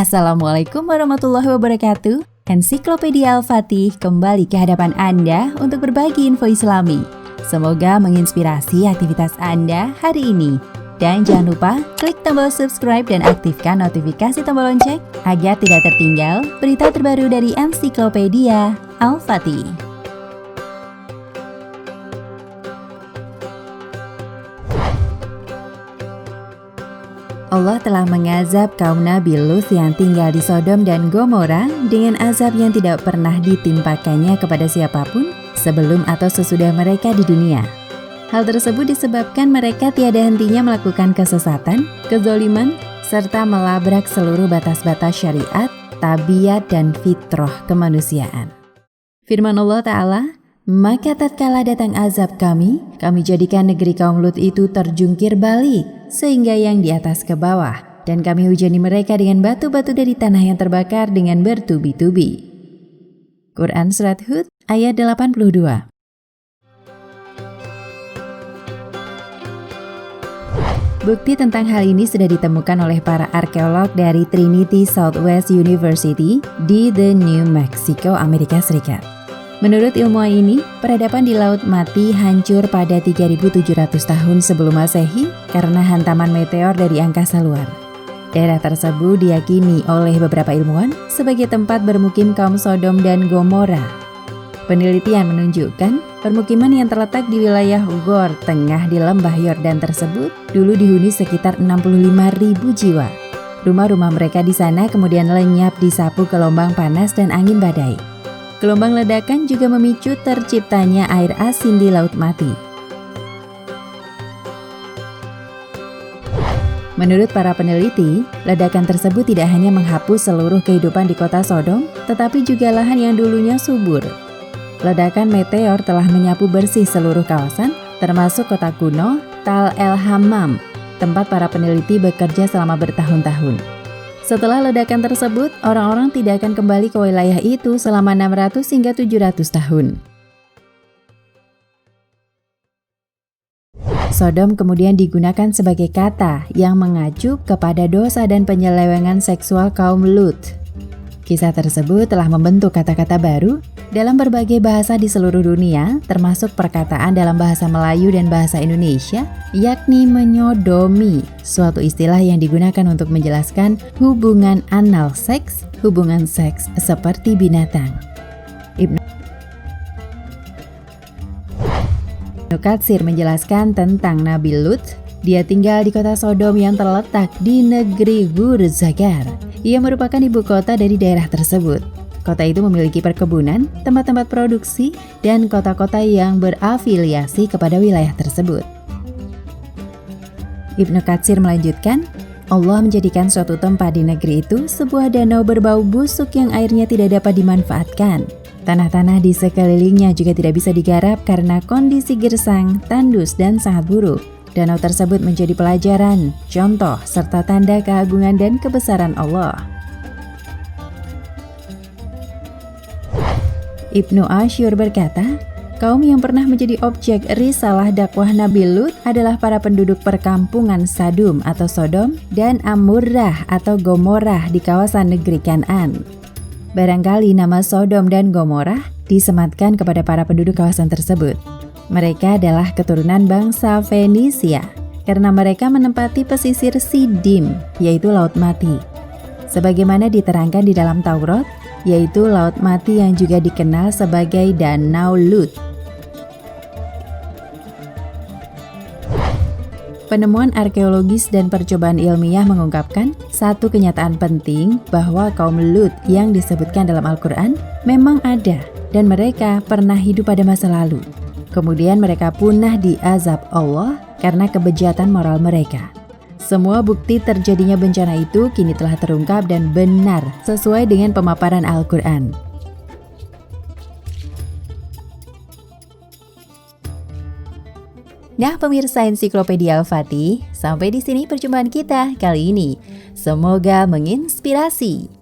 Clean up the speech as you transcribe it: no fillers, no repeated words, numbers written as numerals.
Assalamualaikum warahmatullahi wabarakatuh. Ensiklopedia Al-Fatih kembali ke hadapan Anda untuk berbagi info Islami. Semoga menginspirasi aktivitas Anda hari ini. Dan jangan lupa klik tombol subscribe dan aktifkan notifikasi tombol lonceng agar tidak tertinggal berita terbaru dari Ensiklopedia Al-Fatih. Allah telah mengazab kaum Nabi Lut yang tinggal di Sodom dan Gomora dengan azab yang tidak pernah ditimpakannya kepada siapapun sebelum atau sesudah mereka di dunia. Hal tersebut disebabkan mereka tiada hentinya melakukan kesesatan, kezoliman, serta melabrak seluruh batas-batas syariat, tabiat, dan fitrah kemanusiaan. Firman Allah Ta'ala, "Maka tatkala datang azab kami jadikan negeri kaum Lut itu terjungkir balik, sehingga yang di atas ke bawah, dan kami hujani mereka dengan batu-batu dari tanah yang terbakar dengan bertubi-tubi." Quran Surat Hud ayat 82. Bukti tentang hal ini sudah ditemukan oleh para arkeolog dari Trinity Southwest University di The New Mexico, Amerika Serikat. Menurut ilmuwan ini, peradaban di Laut Mati hancur pada 3.700 tahun sebelum Masehi karena hantaman meteor dari angkasa luar. Daerah tersebut diyakini oleh beberapa ilmuwan sebagai tempat bermukim kaum Sodom dan Gomora. Penelitian menunjukkan permukiman yang terletak di wilayah Gor Tengah di lembah Yordan tersebut dulu dihuni sekitar 65.000 jiwa. Rumah-rumah mereka di sana kemudian lenyap disapu gelombang panas dan angin badai. Gelombang ledakan juga memicu terciptanya air asin di Laut Mati. Menurut para peneliti, ledakan tersebut tidak hanya menghapus seluruh kehidupan di kota Sodom, tetapi juga lahan yang dulunya subur. Ledakan meteor telah menyapu bersih seluruh kawasan, termasuk kota kuno Tal El Hammam, tempat para peneliti bekerja selama bertahun-tahun. Setelah ledakan tersebut, orang-orang tidak akan kembali ke wilayah itu selama 600 hingga 700 tahun. Sodom kemudian digunakan sebagai kata yang mengacu kepada dosa dan penyelewengan seksual kaum Lut. Kisah tersebut telah membentuk kata-kata baru dalam berbagai bahasa di seluruh dunia, termasuk perkataan dalam bahasa Melayu dan bahasa Indonesia, yakni menyodomi, suatu istilah yang digunakan untuk menjelaskan hubungan anal seks, hubungan seks seperti binatang. Ibnu Katsir menjelaskan tentang Nabi Lut. Dia tinggal di kota Sodom yang terletak di negeri Gur Zagar. Ia merupakan ibu kota dari daerah tersebut. Kota itu memiliki perkebunan, tempat-tempat produksi, dan kota-kota yang berafiliasi kepada wilayah tersebut. Ibnu Katsir melanjutkan, Allah menjadikan suatu tempat di negeri itu sebuah danau berbau busuk yang airnya tidak dapat dimanfaatkan. Tanah-tanah di sekelilingnya juga tidak bisa digarap karena kondisi gersang, tandus, dan sangat buruk. Danau tersebut menjadi pelajaran, contoh, serta tanda keagungan dan kebesaran Allah. Ibnu Asyur berkata, kaum yang pernah menjadi objek risalah dakwah Nabi Lut adalah para penduduk perkampungan Sadum atau Sodom dan Amurrah atau Gomorrah di kawasan negeri Kan'an. Barangkali nama Sodom dan Gomorrah disematkan kepada para penduduk kawasan tersebut. Mereka adalah keturunan bangsa Fenisia karena mereka menempati pesisir Sidim, yaitu Laut Mati. Sebagaimana diterangkan di dalam Taurat, yaitu Laut Mati yang juga dikenal sebagai Danau Lut. Penemuan arkeologis dan percobaan ilmiah mengungkapkan satu kenyataan penting bahwa kaum Lut yang disebutkan dalam Al-Quran memang ada dan mereka pernah hidup pada masa lalu. Kemudian mereka punah diazab Allah karena kebejatan moral mereka. Semua bukti terjadinya bencana itu kini telah terungkap dan benar sesuai dengan pemaparan Al-Quran. Nah, pemirsa Ensiklopedia Al-Fatih, sampai di sini perjumpaan kita kali ini. Semoga menginspirasi.